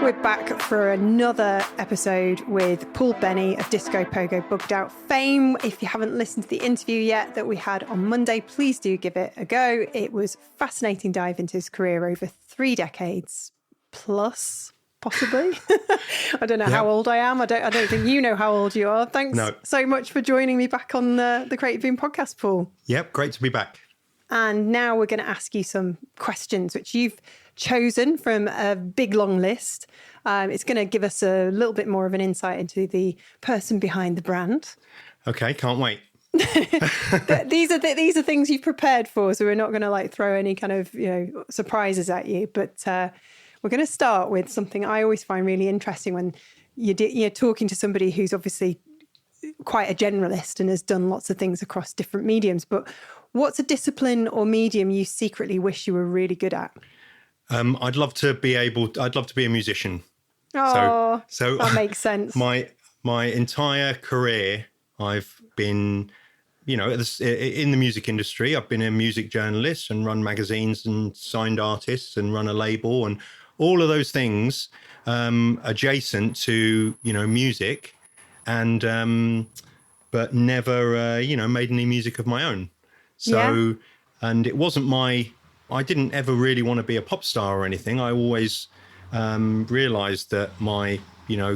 We're back for another episode with Paul Benney of Disco Pogo Bugged Out fame. If you haven't listened to the interview yet that we had on Monday, please do give it a go. It was a fascinating dive into his career over 3 decades plus, possibly. I don't know how old I am. I don't think you know how old you are. Thanks so much for joining me back on the Creative Boom podcast, Paul. Yep, great to be back. And now we're going to ask you some questions which you've chosen from a big long list. It's going to give us a little bit more of an insight into the person behind the brand. Okay, can't wait. These are things you've prepared for, so we're not going to throw any kind of surprises at you. But we're going to start with something I always find really interesting when you're talking to somebody who's obviously quite a generalist and has done lots of things across different mediums. But what's a discipline or medium you secretly wish you were really good at? I'd love to be a musician. Oh, so that makes sense. My entire career, I've been, in the music industry. I've been a music journalist and run magazines and signed artists and run a label and all of those things adjacent to, music, and but never, made any music of my own. So, and it wasn't I didn't ever really want to be a pop star or anything. I always realized that my,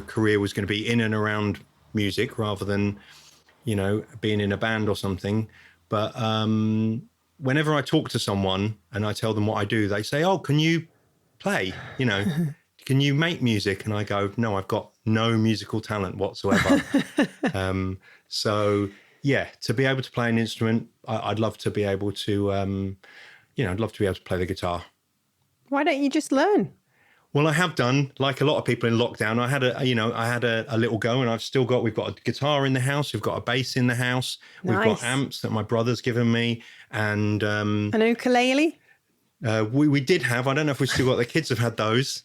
career was going to be in and around music rather than, being in a band or something. But whenever I talk to someone and I tell them what I do, they say, "Oh, can you play? Can you make music?" And I go, "No, I've got no musical talent whatsoever." So yeah, to be able to play an instrument, I'd love to be able to, I'd love to be able to play the guitar. Why don't you just learn? Well, I have done, like a lot of people in lockdown. I had a little go, and we've got a guitar in the house. We've got a bass in the house. We've got amps that my brother's given me, and an ukulele. We did have. I don't know if we've still got. The kids have had those,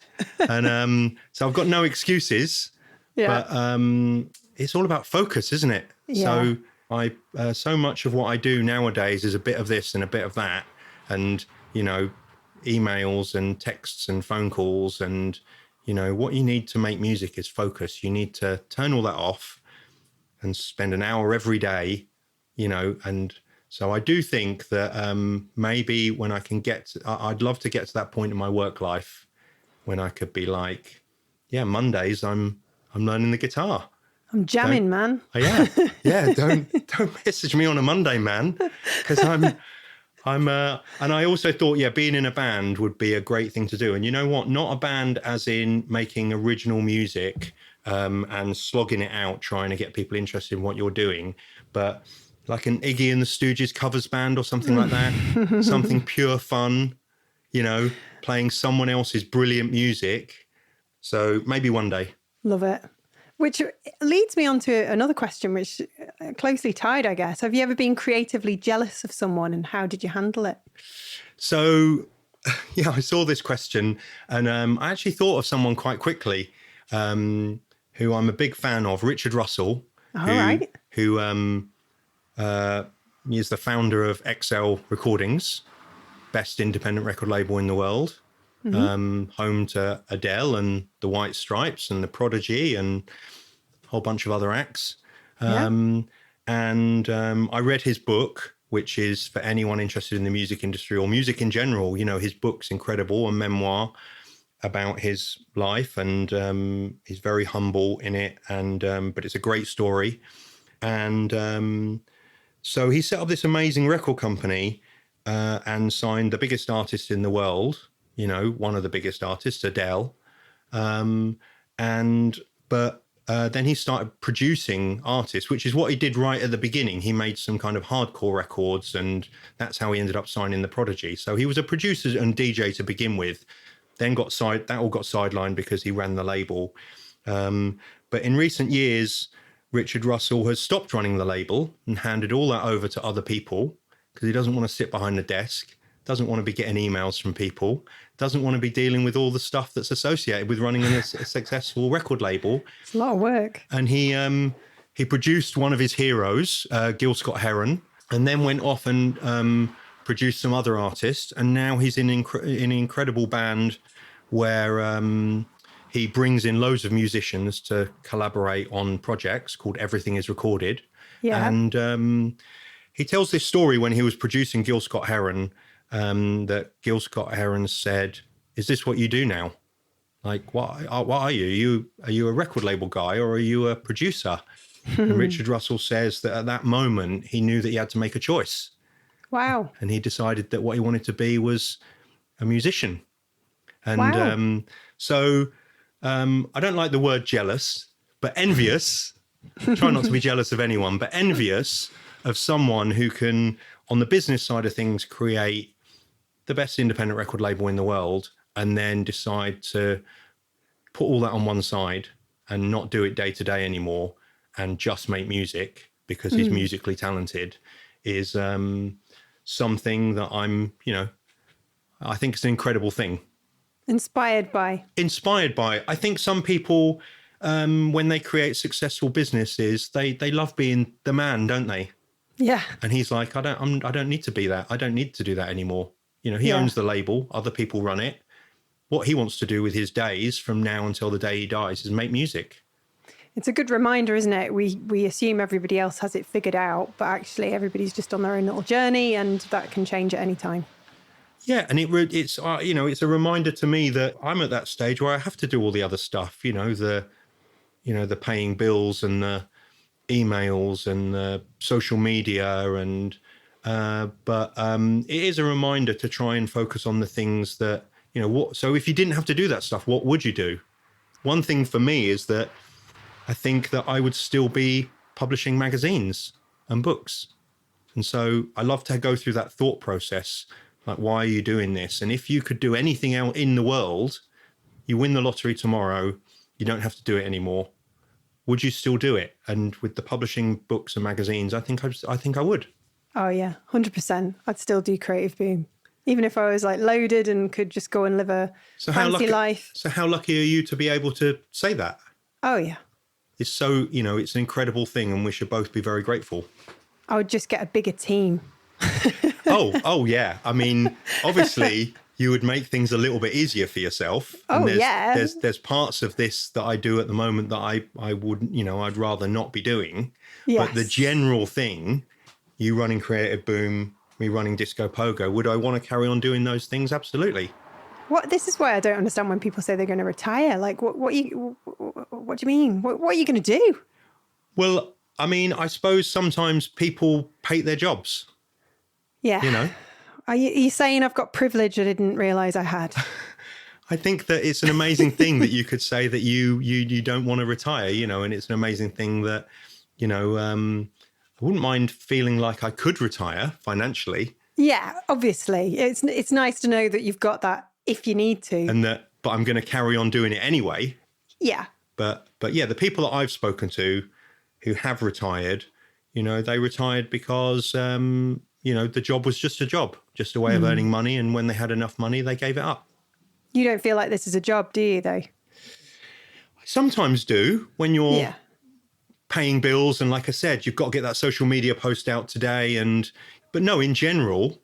and so I've got no excuses. Yeah. But it's all about focus, isn't it? Yeah. So so much of what I do nowadays is a bit of this and a bit of that, and emails and texts and phone calls, and what you need to make music is focus. You need to turn all that off and spend an hour every day, and so I do think that maybe when I can I'd love to get to that point in my work life when I could be like, yeah, Mondays I'm learning the guitar. I'm jamming, man. Yeah. Don't message me on a Monday, man, because I'm and I also thought, being in a band would be a great thing to do. And you know what? Not a band as in making original music and slogging it out, trying to get people interested in what you're doing, but like an Iggy and the Stooges covers band or something like that. Something pure fun, playing someone else's brilliant music. So maybe one day. Love it. Which leads me on to another question, which closely tied, I guess. Have you ever been creatively jealous of someone, and how did you handle it? So, I saw this question, and I actually thought of someone quite quickly, who I'm a big fan of, Richard Russell, who is the founder of XL Recordings, best independent record label in the world. Mm-hmm. Home to Adele and the White Stripes and the Prodigy and a whole bunch of other acts. And I read his book, which is for anyone interested in the music industry or music in general. His book's incredible, a memoir about his life, and he's very humble in it. And but it's a great story. And so he set up this amazing record company and signed the biggest artist in the world. One of the biggest artists, Adele. But then he started producing artists, which is what he did right at the beginning. He made some kind of hardcore records, and that's how he ended up signing the Prodigy. So he was a producer and DJ to begin with, then that all got sidelined because he ran the label. But in recent years, Richard Russell has stopped running the label and handed all that over to other people because he doesn't want to sit behind the desk, doesn't want to be getting emails from people, doesn't want to be dealing with all the stuff that's associated with running a successful record label. It's a lot of work. And he produced one of his heroes, Gil Scott-Heron, and then went off and produced some other artists. And now he's in an incredible band where he brings in loads of musicians to collaborate on projects called Everything is Recorded. Yeah. And he tells this story when he was producing Gil Scott-Heron, that Gil Scott-Heron said, "Is this what you do now? Like, what are you? Are you a record label guy or are you a producer?" And Richard Russell says that at that moment, he knew that he had to make a choice. Wow. And he decided that what he wanted to be was a musician. And Wow. I don't like the word jealous, but envious. Try not to be jealous of anyone, but envious of someone who can, on the business side of things, create the best independent record label in the world and then decide to put all that on one side and not do it day to day anymore and just make music because he's musically talented is something that I think it's an incredible thing. Inspired by. I think some people, when they create successful businesses, they love being the man, don't they? Yeah. And he's like, I don't need to be that. I don't need to do that anymore. He owns the label. Other people run it. What he wants to do with his days from now until the day he dies is make music. It's a good reminder, isn't it? We assume everybody else has it figured out, but actually everybody's just on their own little journey, and that can change at any time. Yeah, and it's it's a reminder to me that I'm at that stage where I have to do all the other stuff. The paying bills and the emails and the social media but it is a reminder to try and focus on the things that So if you didn't have to do that stuff, what would you do? One thing for me is that I think that I would still be publishing magazines and books. And so I love to go through that thought process. Like, why are you doing this? And if you could do anything else in the world, you win the lottery tomorrow, you don't have to do it anymore. Would you still do it? And with the publishing books and magazines, I think I would. Oh yeah, 100%. I'd still do Creative Boom. Even if I was like loaded and could just go and live a fancy life. So how lucky are you to be able to say that? Oh yeah. It's so, it's an incredible thing and we should both be very grateful. I would just get a bigger team. Oh yeah. I mean, obviously you would make things a little bit easier for yourself. And There's parts of this that I do at the moment that I would, I'd rather not be doing. Yes. But the general thing, you running Creative Boom, me running Disco Pogo, would I want to carry on doing those things? Absolutely. This is why I don't understand when people say they're going to retire. Like, what do you mean? What are you going to do? Well, I mean, I suppose sometimes people hate their jobs. Yeah. Are you saying I've got privilege I didn't realise I had? I think that it's an amazing thing that you could say that you don't want to retire, and it's an amazing thing that, I wouldn't mind feeling like I could retire financially. Yeah, obviously. It's nice to know that you've got that if you need to. But I'm going to carry on doing it anyway. Yeah. But yeah, the people that I've spoken to who have retired, they retired because, the job was just a job, just a way of earning money. And when they had enough money, they gave it up. You don't feel like this is a job, do you, though? I sometimes do when you're paying bills. And like I said, you've got to get that social media post out today. But no, in general,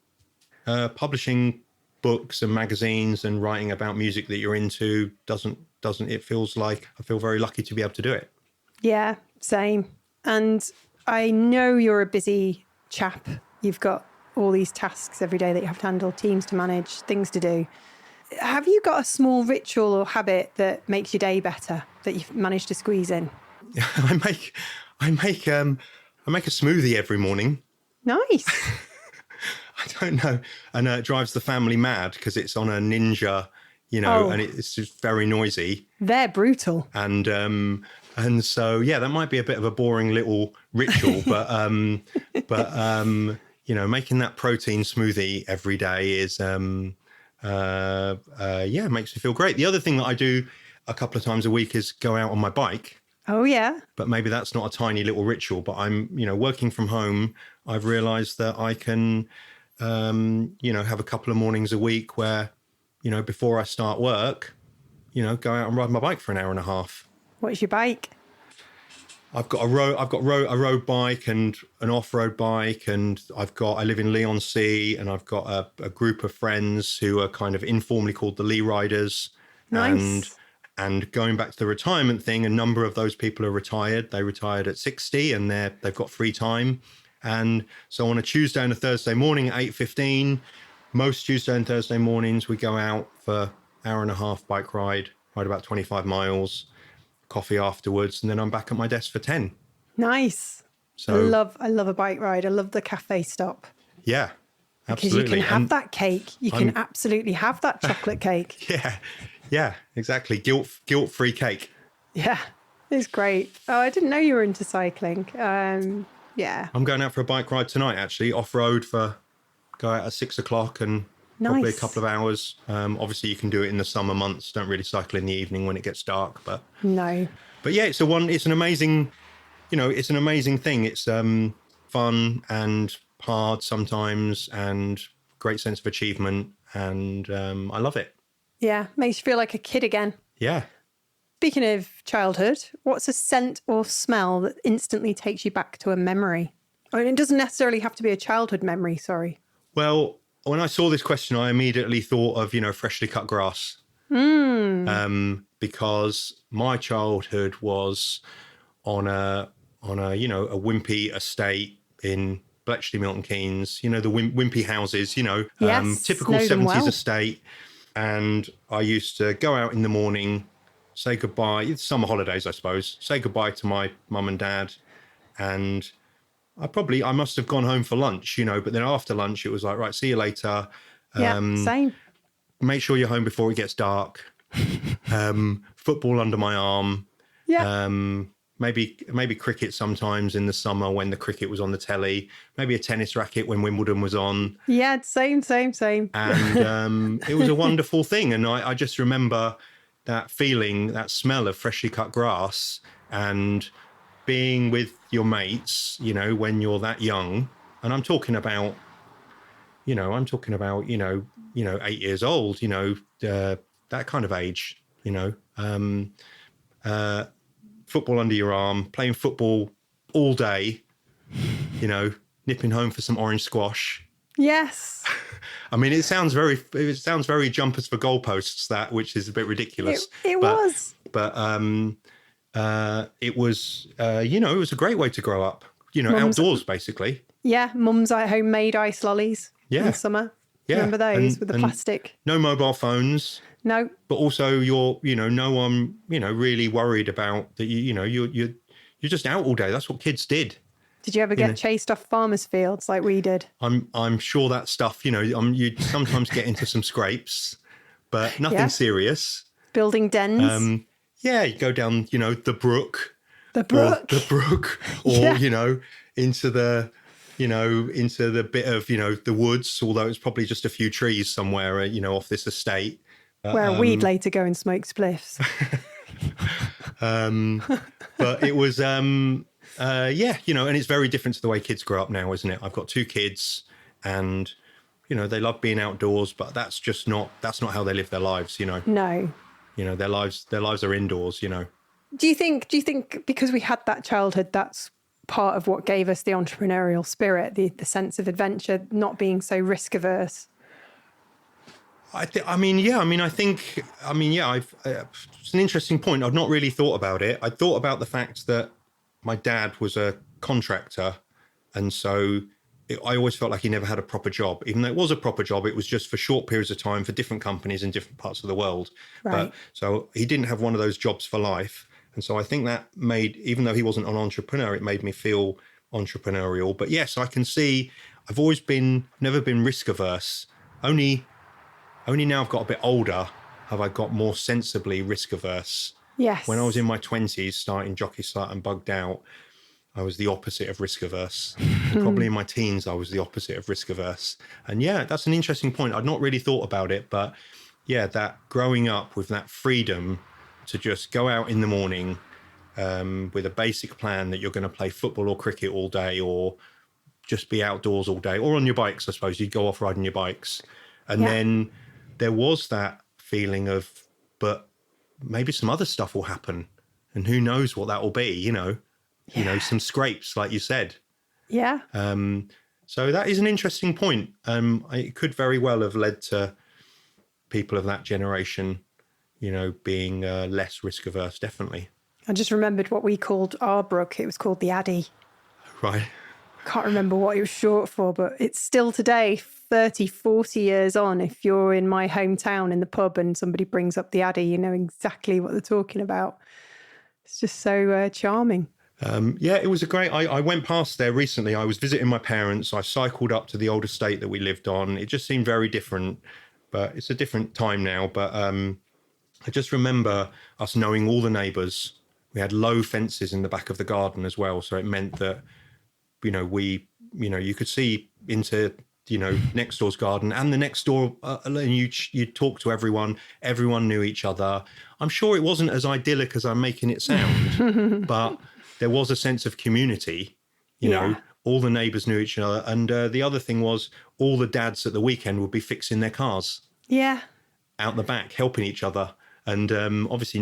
publishing books and magazines and writing about music that you're into it feels like I feel very lucky to be able to do it. Yeah, same. And I know you're a busy chap. You've got all these tasks every day that you have to handle, teams to manage, things to do. Have you got a small ritual or habit that makes your day better that you've managed to squeeze in? I make a smoothie every morning. Nice. I don't know. And it drives the family mad because it's on a Ninja, and it's just very noisy. They're brutal. And so, yeah, that might be a bit of a boring little ritual, but making that protein smoothie every day is, makes me feel great. The other thing that I do a couple of times a week is go out on my bike. Oh, yeah. But maybe that's not a tiny little ritual, but I'm, working from home. I've realized that I can, have a couple of mornings a week where, before I start work, go out and ride my bike for an hour and a half. What's your bike? I've got a road bike and an off-road bike, and I live in Leigh-on-Sea, and I've got a group of friends who are kind of informally called the Lee Riders. Nice. And going back to the retirement thing, a number of those people are retired. They retired at 60 and they've got free time. And so on a Tuesday and a Thursday morning at 8:15, most Tuesday and Thursday mornings, we go out for hour and a half bike ride about 25 miles, coffee afterwards, and then I'm back at my desk for 10. Nice. So I love a bike ride. I love the cafe stop. Yeah, Because absolutely. you can have that cake. You can absolutely have that chocolate cake. Yeah, exactly. Guilt-free cake. Yeah, it's great. Oh, I didn't know you were into cycling. Yeah. I'm going out for a bike ride tonight, actually, off-road go out at 6 o'clock and probably a Nice. couple of hours. Obviously, you can do it in the summer months. Don't really cycle in the evening when it gets dark. But No. yeah, it's an amazing, it's an amazing thing. It's fun and hard sometimes and great sense of achievement. And I love it. Yeah, makes you feel like a kid again. Yeah. Speaking of childhood, what's a scent or smell that instantly takes you back to a memory? I mean, it doesn't necessarily have to be a childhood memory, sorry. Well, when I saw this question, I immediately thought of, freshly cut grass. Because my childhood was on a wimpy estate in Bletchley, Milton Keynes, the wimpy houses, Yes, typical know them 70s well. estate. And I used to go out in the morning, say goodbye, it's summer holidays, I suppose, say goodbye to my mum and dad. And I must have gone home for lunch, but then after lunch, it was like, right, see you later. Yeah, same. Make sure you're home before it gets dark. Football under my arm. Yeah. Maybe cricket sometimes in the summer when the cricket was on the telly. Maybe a tennis racket when Wimbledon was on. Yeah, same. And it was a wonderful thing. And I just remember that feeling, that smell of freshly cut grass and being with your mates, when you're that young. And I'm talking about 8 years old, that kind of age, football under your arm, playing football all day, nipping home for some orange squash. Yes. I mean, it sounds very jumpers for goalposts, which is a bit ridiculous. It was. But it was, it was a great way to grow up, outdoors, basically. Yeah, mum's homemade ice lollies in the summer. Yeah. Remember those with the plastic? No mobile phones. No. But also no one, really worried about that. You're just out all day. That's what kids did. Did you ever get chased off farmers' fields like we did? I'm sure that stuff, you'd sometimes get into some scrapes, but nothing serious. Building dens. You go down, the brook. The brook. Or, into the bit of, the woods, although it's probably just a few trees somewhere, off this estate. Where we'd later go and smoke spliffs. But it was, and it's very different to the way kids grow up now, isn't it? I've got 2 kids and, they love being outdoors, but that's not how they live their lives, No. Their lives are indoors, Do you think because we had that childhood, that's part of what gave us the entrepreneurial spirit, the sense of adventure, not being so risk averse? It's an interesting point. I've not really thought about it. I thought about the fact that my dad was a contractor. And so I always felt like he never had a proper job. Even though it was a proper job, it was just for short periods of time for different companies in different parts of the world. Right. So he didn't have one of those jobs for life. And so I think that even though he wasn't an entrepreneur, it made me feel entrepreneurial. But yes, I can see I've never been risk averse. Only now I've got a bit older have I got more sensibly risk averse. Yes. When I was in my 20s, starting Jockey Slut and Bugged Out, I was the opposite of risk averse. Probably in my teens, I was the opposite of risk averse. And yeah, that's an interesting point. I'd not really thought about it, but yeah, that growing up with that freedom to just go out in the morning with a basic plan that you're going to play football or cricket all day or just be outdoors all day or on your bikes, I suppose. You'd go off riding your bikes. And then there was that feeling of, but maybe some other stuff will happen and who knows what that will be, some scrapes, like you said. Yeah. So that is an interesting point. It could very well have led to people of that generation, being less risk averse, definitely. I just remembered what we called our brook. It was called the Addy. Right. Can't remember what it was short for, but it's still today, 30, 40 years on. If you're in my hometown in the pub and somebody brings up the Addy, you know exactly what they're talking about. It's just so charming. Yeah, it was I went past there recently. I was visiting my parents. I cycled up to the old estate that we lived on. It just seemed very different, but it's a different time now. But I just remember us knowing all the neighbours. We had low fences in the back of the garden as well. So it meant that, you could see into, next door's garden and the next door, and you'd talk to everyone. Everyone knew each other. I'm sure it wasn't as idyllic as I'm making it sound, but there was a sense of community, you know, all the neighbours knew each other. And the other thing was all the dads at the weekend would be fixing their cars. Yeah. Out the back, helping each other. And obviously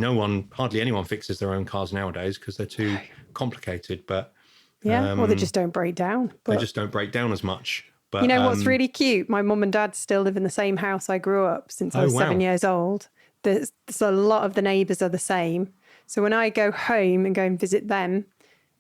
hardly anyone fixes their own cars nowadays because they're too complicated. But or they just don't break down. They just don't break down as much. But you know what's really cute? My mum and dad still live in the same house I grew up since I was 7 years old. There's a lot of the neighbours are the same. So when I go home and go and visit them,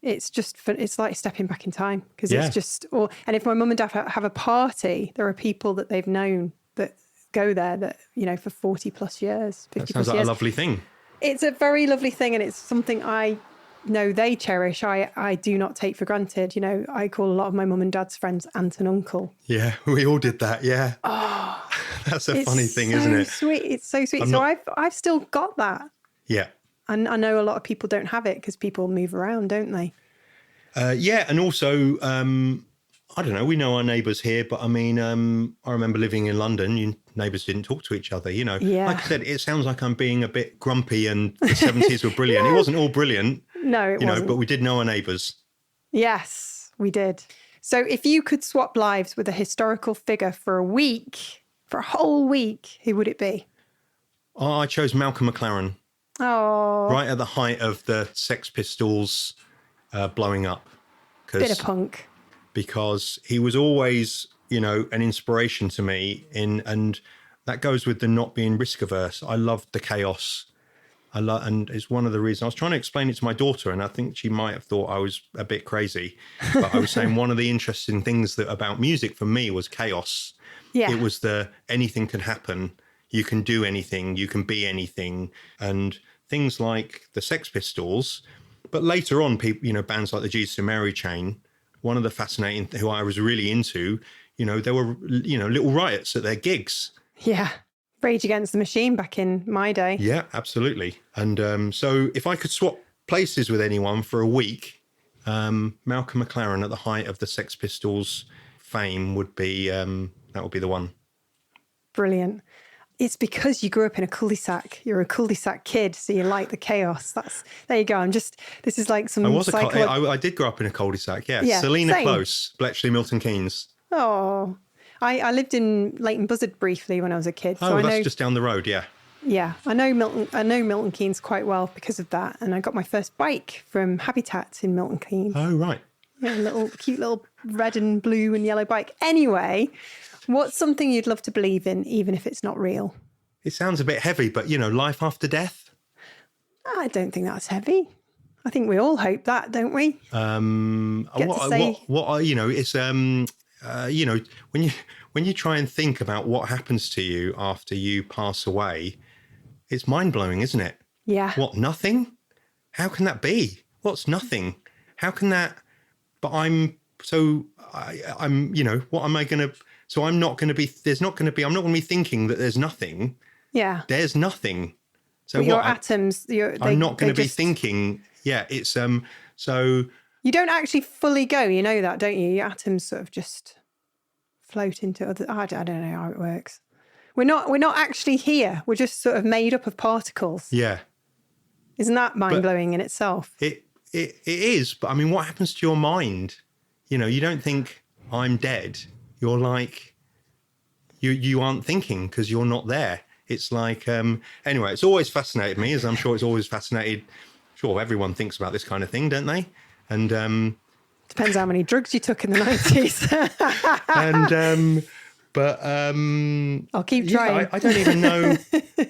it's just it's like stepping back in time because it's just. And if my mum and dad have a party, there are people that they've known that go there that for 40 plus years. 50 that sounds like a lovely thing. It's a very lovely thing, and it's something I know they cherish. I do not take for granted. I call a lot of my mum and dad's friends aunt and uncle. Yeah, we all did that. Yeah. Oh, that's a funny thing, isn't it? Sweet. It's so sweet. I've still got that. Yeah. And I know a lot of people don't have it because people move around, don't they? Yeah, and also, I don't know, we know our neighbours here, but I mean, I remember living in London, neighbours didn't talk to each other, Yeah. Like I said, it sounds like I'm being a bit grumpy and the 70s were brilliant. It wasn't all brilliant. No, it wasn't. But we did know our neighbours. Yes, we did. So if you could swap lives with a historical figure for a whole week, who would it be? I chose Malcolm McLaren. Oh. Right at the height of the Sex Pistols blowing up. Bit of punk. Because he was always, an inspiration to me and that goes with the not being risk averse. I loved the chaos. And it's one of the reasons I was trying to explain it to my daughter, and I think she might have thought I was a bit crazy. But I was saying one of the interesting things about music for me was chaos. Yeah. It was anything can happen. You can do anything. You can be anything. And things like the Sex Pistols, but later on, people, bands like the Jesus and Mary chain. One of the fascinating who I was really into, there were little riots at their gigs. Yeah. Rage Against the Machine back in my day. Yeah, absolutely. And so if I could swap places with anyone for a week, Malcolm McLaren at the height of the Sex Pistols fame would be the one. Brilliant. It's because you grew up in a cul-de-sac. You're a cul-de-sac kid, so you like the chaos. There you go. This is like some... I did grow up in a cul-de-sac, yeah. Selina same. Close, Bletchley, Milton Keynes. Oh, I lived in Leighton Buzzard briefly when I was a kid. So that's just down the road, yeah. Yeah, I know Milton Keynes quite well because of that. And I got my first bike from Habitat in Milton Keynes. Oh, right. Yeah, a cute little red and blue and yellow bike. Anyway... What's something you'd love to believe in, even if it's not real? It sounds a bit heavy, but, life after death? I don't think that's heavy. I think we all hope that, don't we? When you try and think about what happens to you after you pass away, it's mind-blowing, isn't it? Yeah. What, nothing? How can that be? What's nothing? How can that... But I'm what am I going to... So I'm not going to be thinking that there's nothing. Yeah. There's nothing. So your atoms, I'm not going to be thinking, it's, so. You don't actually fully go, you know that, don't you? Your atoms sort of just float into other, I don't know how it works. We're not actually here. We're just sort of made up of particles. Yeah. Isn't that mind-blowing in itself? It is, but I mean, what happens to your mind? You don't think I'm dead. You're like, you aren't thinking because you're not there. It's like, anyway, it's always fascinated me, as I'm sure it's always fascinated. Sure, everyone thinks about this kind of thing, don't they? And depends how many drugs you took in the 90s. But I'll keep trying. I don't even know.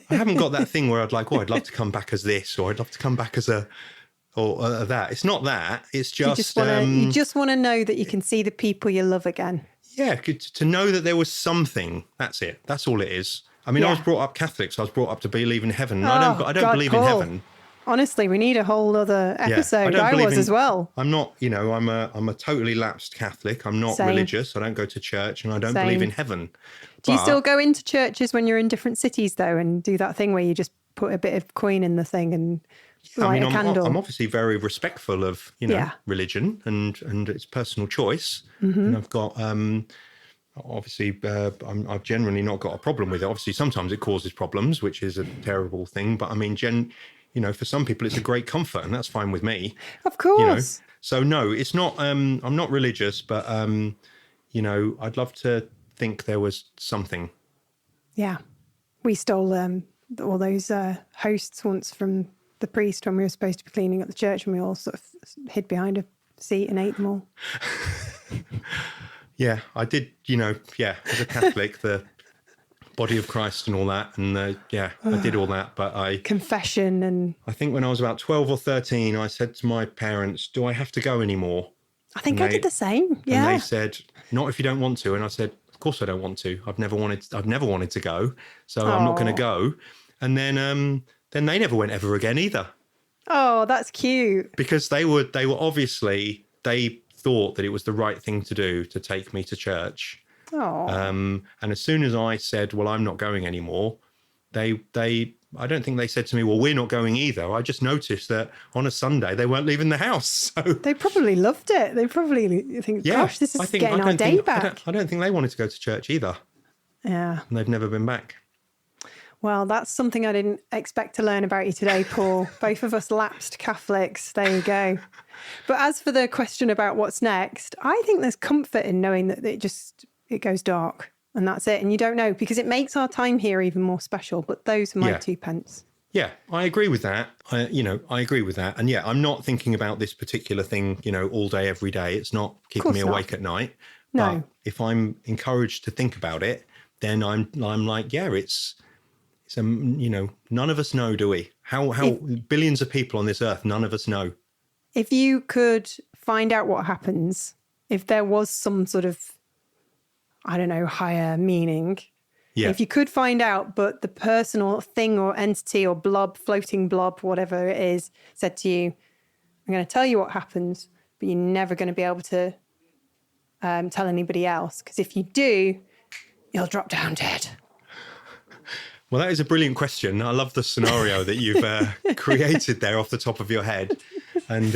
I haven't got that thing where I'd like, I'd love to come back as this, or I'd love to come back as that. It's not that. It's just you just want to know that you can see the people you love again. Yeah, to know that there was something. That's it. That's all it is. I mean, I was brought up Catholic, so I was brought up to believe in heaven. I don't believe in heaven. Honestly, we need a whole other episode. I was as well. I'm not, I'm a totally lapsed Catholic. I'm not religious. I don't go to church, and I don't believe in heaven. Do you still go into churches when you're in different cities, though, and do that thing where you just put a bit of coin in the thing and light a candle? I'm obviously very respectful of, religion and its personal choice. And I've got, obviously, I've generally not got a problem with it. Obviously, sometimes it causes problems, which is a terrible thing. But I mean, for some people, it's a great comfort, and that's fine with me. Of course. So no, it's not. I'm not religious, but I'd love to think there was something. Yeah, we stole all those hosts once from the priest when we were supposed to be cleaning up the church, and we all sort of hid behind a seat and ate them all. Yeah, I did. As a Catholic, the body of Christ and all that, and I did all that. But confession, and I think when I was about 12 or 13, I said to my parents, "Do I have to go anymore?" I think I did the same. Yeah, and they said, "Not if you don't want to." And I said, "Of course I don't want to. I've never wanted to go, so I'm not going to go." And then they never went ever again either. Oh, that's cute. Because they were obviously, they thought that it was the right thing to do to take me to church. Oh. And as soon as I said, "Well, I'm not going anymore," I don't think they said to me, "Well, we're not going either." I just noticed that on a Sunday they weren't leaving the house. So they probably loved it. They probably think, "Gosh, this is getting our day back." I don't think they wanted to go to church either. Yeah. And they've never been back. Well, that's something I didn't expect to learn about you today, Paul. Both of us lapsed Catholics. There you go. But as for the question about what's next, I think there's comfort in knowing that it goes dark and that's it. And you don't know, because it makes our time here even more special. But those are my 2 pence. Yeah, I agree with that. I agree with that. And I'm not thinking about this particular thing, all day, every day. It's not keeping me awake at night. No. But if I'm encouraged to think about it, then I'm like, it's none of us know, do we? How billions of people on this earth, none of us know. If you could find out what happens, if there was some sort of, I don't know, higher meaning, if you could find out, but the person or thing or entity or floating blob, whatever it is, said to you, "I'm going to tell you what happens, but you're never going to be able to tell anybody else, because if you do, you'll drop down dead." Well, that is a brilliant question. I love the scenario that you've created there off the top of your head. And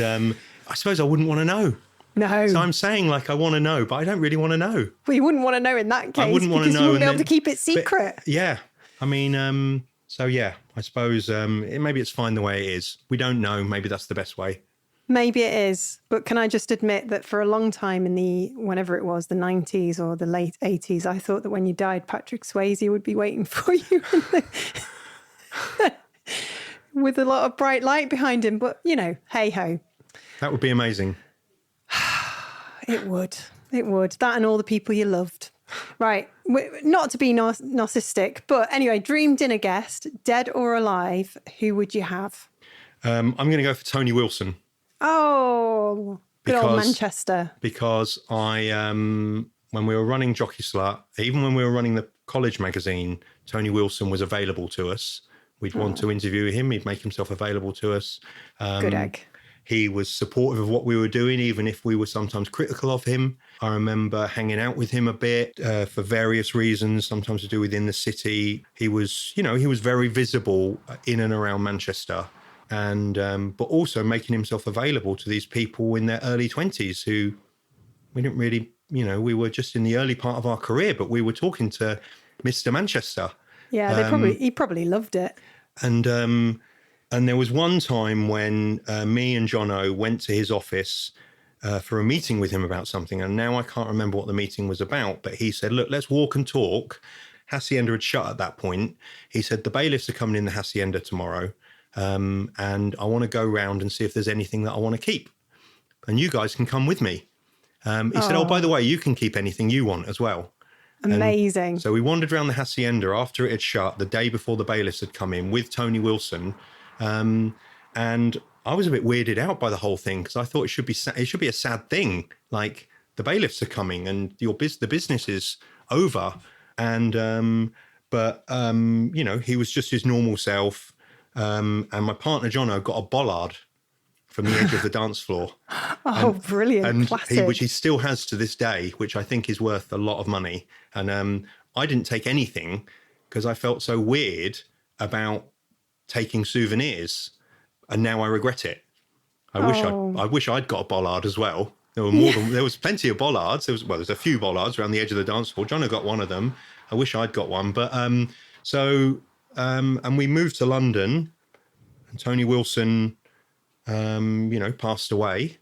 I suppose I wouldn't want to know. No. So I'm saying I want to know, but I don't really want to know. Well, you wouldn't want to know in that case. I wouldn't want to know. Because you wouldn't be able to keep it secret. Yeah. I mean, I suppose maybe it's fine the way it is. We don't know. Maybe that's the best way. Maybe it is. But can I just admit that for a long time in whenever it was, the 90s or the late 80s, I thought that when you died, Patrick Swayze would be waiting for you with a lot of bright light behind him. But, hey ho. That would be amazing. It would. It would. That and all the people you loved. Right. Not to be narcissistic, but anyway, dream dinner guest, dead or alive, who would you have? I'm going to go for Tony Wilson. Oh, good old Manchester. Because when we were running Jockey Slut, even when we were running the college magazine, Tony Wilson was available to us. We'd want to interview him. He'd make himself available to us. Good egg. He was supportive of what we were doing, even if we were sometimes critical of him. I remember hanging out with him a bit for various reasons, sometimes to do within the city. He was very visible in and around Manchester. And but also making himself available to these people in their early 20s who we didn't really, we were just in the early part of our career, but we were talking to Mr. Manchester. Yeah, he probably loved it. And there was one time when me and Jono went to his office for a meeting with him about something. And now I can't remember what the meeting was about, but he said, "Look, let's walk and talk." Hacienda had shut at that point. He said, "The bailiffs are coming in the Hacienda tomorrow. And I want to go round and see if there's anything that I want to keep. And you guys can come with me." He said, "Oh, by the way, you can keep anything you want as well." Amazing. So we wandered around the hacienda after it had shut, the day before the bailiffs had come in, with Tony Wilson, and I was a bit weirded out by the whole thing, because I thought it should be a sad thing, like the bailiffs are coming and the business is over, and but he was just his normal self, and my partner Jono got a bollard from the edge of the dance floor. Brilliant. And Classic. which he still has to this day, which I think is worth a lot of money. And I didn't take anything because I felt so weird about taking souvenirs, and now I regret it. I wish I'd got a bollard as well. There was plenty of bollards. There's a few bollards around the edge of the dance floor. Jono got one of them. I wish I'd got one. But and we moved to London, and Tony Wilson passed away,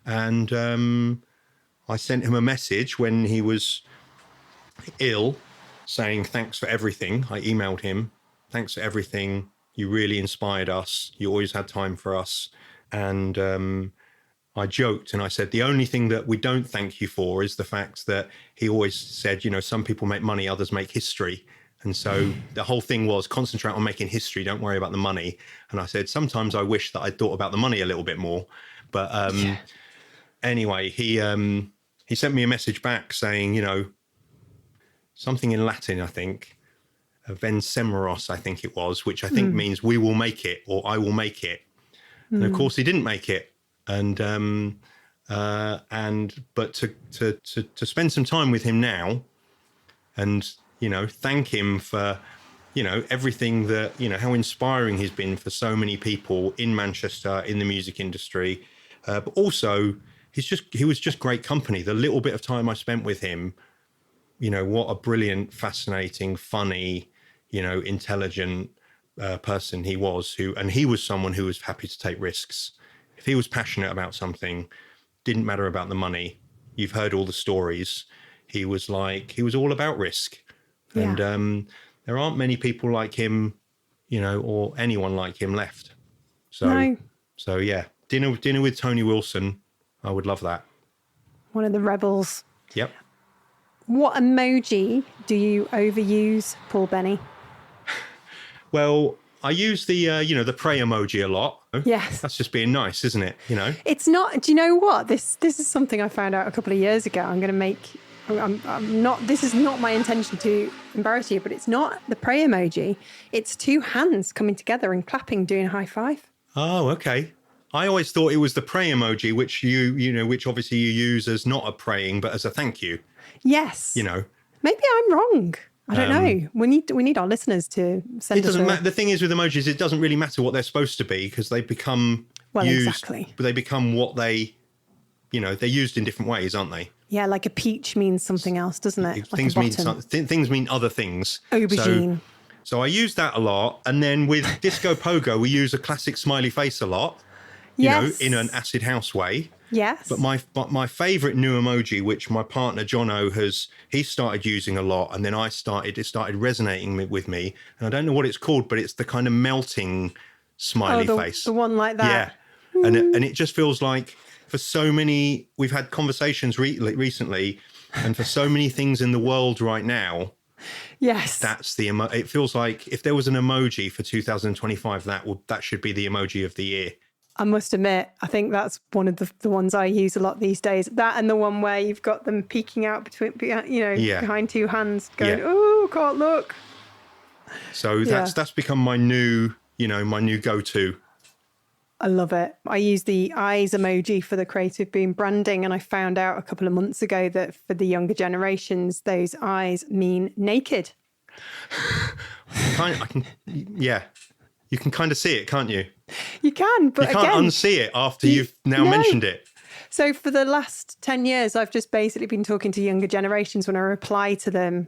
and I sent him a message when he was ill saying thanks for everything. I emailed him, thanks for everything, you really inspired us, you always had time for us. And I joked and I said, the only thing that we don't thank you for is the fact that he always said, some people make money, others make history. And so the whole thing was concentrate on making history. Don't worry about the money. And I said, sometimes I wish that I'd thought about the money a little bit more. But anyway, he sent me a message back saying, something in Latin, I think, vencemeros, I think it was, which I think means we will make it, or I will make it. And of course he didn't make it. But to spend some time with him now and, thank him for, everything that, how inspiring he's been for so many people in Manchester, in the music industry. But also he was just great company. The little bit of time I spent with him, what a brilliant, fascinating, funny, intelligent person he was, and he was someone who was happy to take risks. If he was passionate about something, didn't matter about the money. You've heard all the stories. He was all about risk. Yeah. And there aren't many people like him, or anyone like him left. So yeah, dinner with Tony Wilson. I would love that. One of the rebels. Yep. What emoji do you overuse, Paul Benney? Well, I use the pray emoji a lot. Yes. That's just being nice, isn't it? It's not. Do you know what? This is something I found out a couple of years ago. I'm not. This is not my intention to embarrass you, but it's not the pray emoji. It's two hands coming together and clapping, doing a high five. Oh, okay. I always thought it was the pray emoji, which which obviously you use as not a praying, but as a thank you. Yes. Maybe I'm wrong. I don't know. We need our listeners to send us. It doesn't matter. The thing is with emojis, it doesn't really matter what they're supposed to be, because they become used. Exactly. But they become what they, they're used in different ways, aren't they? Yeah, like a peach means something else, doesn't it? Things mean other things. Aubergine. So I use that a lot, and then with Disco Pogo, we use a classic smiley face a lot. In an acid house way. Yes. But my favourite new emoji, which my partner Jono he started using a lot, and then it started resonating with me. And I don't know what it's called, but it's the kind of melting smiley face. The one like that. Yeah. And it just feels like for so many, we've had conversations recently, and for so many things in the world right now. Yes. That's it feels like if there was an emoji for 2025, that should be the emoji of the year. I must admit, I think that's one of the ones I use a lot these days. That and the one where you've got them peeking out behind two hands going, oh, can't look. So that's become my new go-to. I love it. I use the eyes emoji for the creative boom branding, and I found out a couple of months ago that for the younger generations, those eyes mean naked. You can kind of see it, can't you? You can, but you can't unsee it after you've now mentioned it. So for the last 10 years, I've just basically been talking to younger generations when I reply to them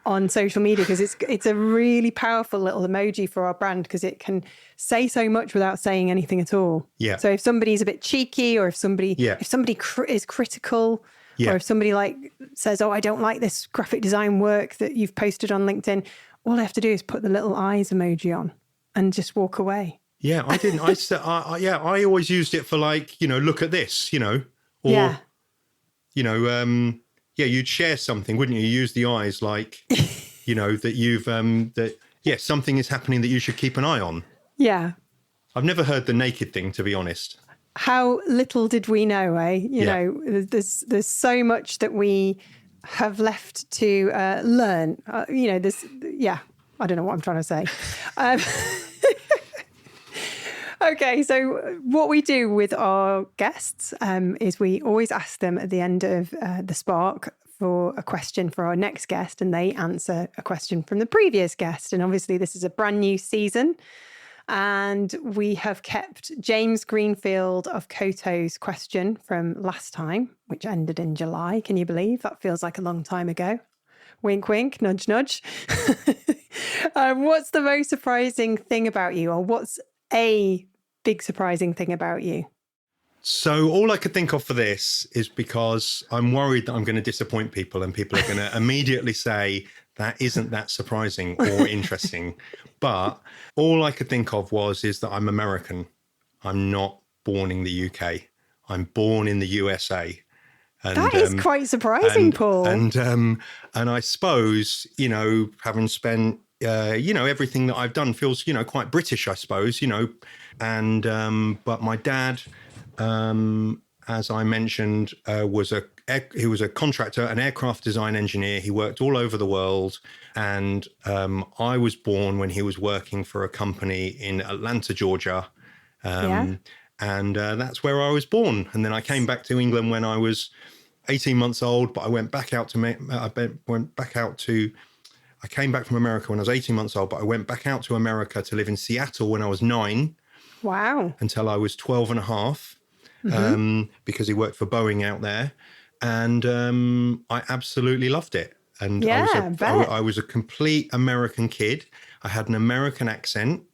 on social media, because it's a really powerful little emoji for our brand, because it can say so much without saying anything at all. Yeah. So if somebody's a bit cheeky, or if somebody is critical, or if somebody says, oh, I don't like this graphic design work that you've posted on LinkedIn, all I have to do is put the little eyes emoji on and just walk away. Yeah, I didn't. I always used it for look at this, or yeah, you'd share something, wouldn't you? Use the eyes like, you know, that you've, something is happening that you should keep an eye on. Yeah. I've never heard the naked thing, to be honest. How little did we know, eh? You know, there's so much that we have left to learn. You know, I don't know what I'm trying to say. Okay, so what we do with our guests is we always ask them at the end of the Spark for a question for our next guest, and they answer a question from the previous guest. And obviously this is a brand new season, and we have kept James Greenfield of Koto's question from last time, which ended in July. Can you believe? That feels like a long time ago. Wink, wink, nudge, nudge. What's the most surprising thing about you, or what's a big surprising thing about you? So all I could think of for this is because I'm worried that I'm going to disappoint people, and people are going to immediately say that isn't that surprising or interesting. But all I could think of is that I'm American. I'm not born in the UK. I'm born in the USA. And, that is quite surprising, Paul. And I suppose, you know, having spent everything that I've done feels, you know, quite British, I suppose, you know. And but my dad, as I mentioned, was a contractor, an aircraft design engineer. He worked all over the world. And I was born when he was working for a company in Atlanta, Georgia. And that's where I was born. And then I came back to England when I was 18 months old, but I went back out to I came back from America when I was 18 months old, but I went back out to America to live in Seattle when I was 9. Wow. Until I was 12 and a half, because he worked for Boeing out there. And I absolutely loved it. And I was a complete American kid. I had an American accent,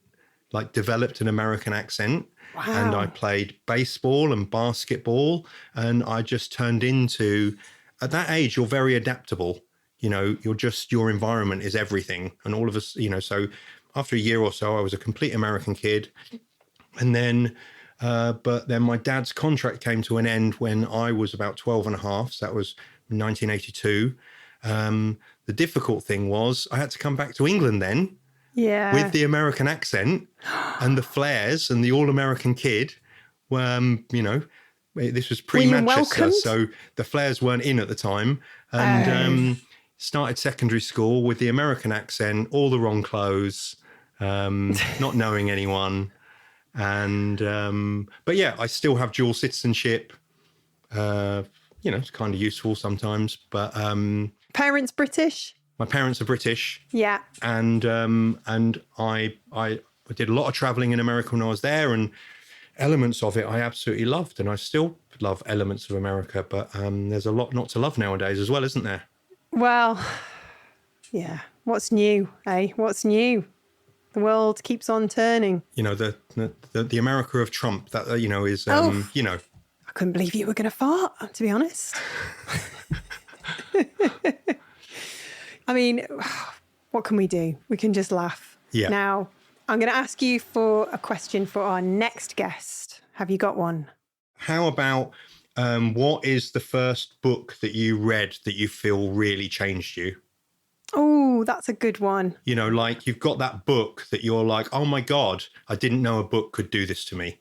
like developed an American accent. Wow. And I played baseball and basketball. And I just turned into, at that age, you're very adaptable. You know, your environment is everything. And all of us, you know, so after a year or so, I was a complete American kid. And then, but then my dad's contract came to an end when I was about 12 and a half. So that was 1982. The difficult thing was I had to come back to England then. Yeah. With the American accent and the flares and the all-American kid. You know, this was pre-Manchester, so the flares weren't in at the time. And started secondary school with the American accent, all the wrong clothes, not knowing anyone. And but yeah, I still have dual citizenship. You know, it's kind of useful sometimes. But parents British? My parents are British. Yeah. And I did a lot of traveling in America when I was there, and elements of it I absolutely loved, and I still love elements of America. But there's a lot not to love nowadays as well, isn't there? Well, yeah. What's new, eh? What's new? The world keeps on turning. You know, the America of Trump, that, you know, is, you know. I couldn't believe you were going to fart, to be honest. I mean, what can we do? We can just laugh. Yeah. Now, I'm going to ask you for a question for our next guest. Have you got one? How about what is the first book that you read that you feel really changed you? Oh, that's a good one. You know, like you've got that book that you're like, oh my God, I didn't know a book could do this to me.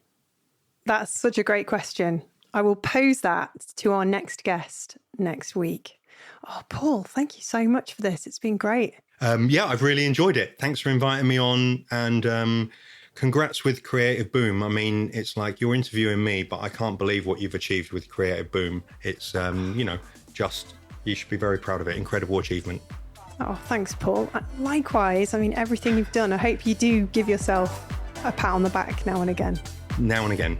That's such a great question. I will pose that to our next guest next week. Oh, Paul, thank you so much for this. It's been great. Yeah, I've really enjoyed it. Thanks for inviting me on, and congrats with Creative Boom. I mean, it's like you're interviewing me, but I can't believe what you've achieved with Creative Boom. It's, you know, just, you should be very proud of it. Incredible achievement. Oh, thanks, Paul. Likewise, I mean, everything you've done, I hope you do give yourself a pat on the back now and again. Now and again.